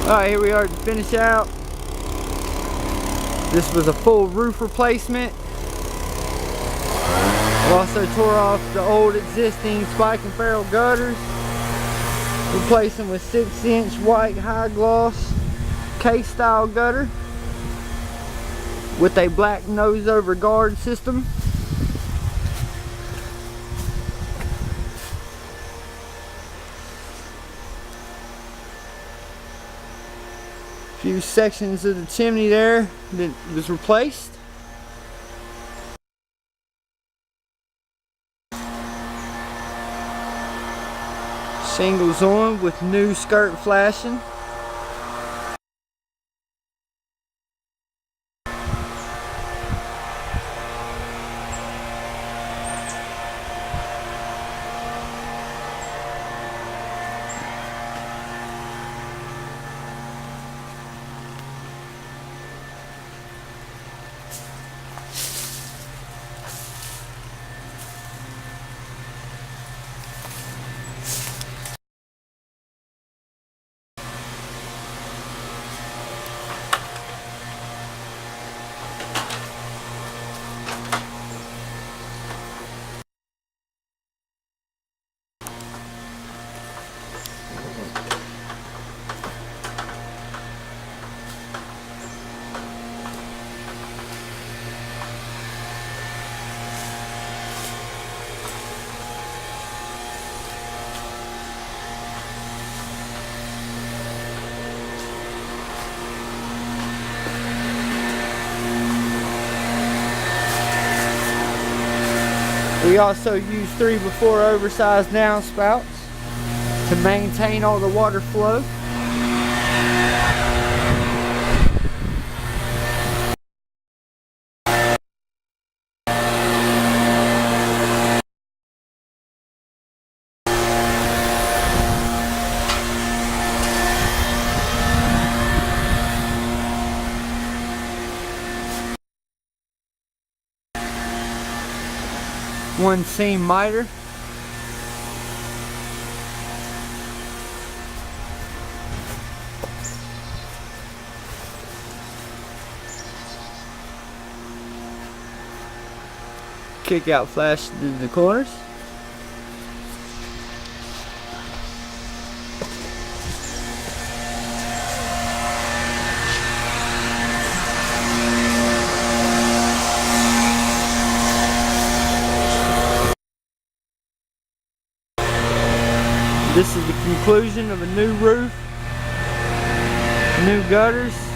Alright, here we are to finish out. This was a full roof replacement. We also tore off the old existing spike and ferrule gutters. Replaced them with 6-inch white high gloss case style gutter with a black nose over guard system. Few sections of the chimney there that was replaced. Shingles on with new skirt flashing. We also use 3x4 oversized downspouts to maintain all the water flow. One seam miter. Kick out flash in the corners. This is the conclusion of a new roof, new gutters.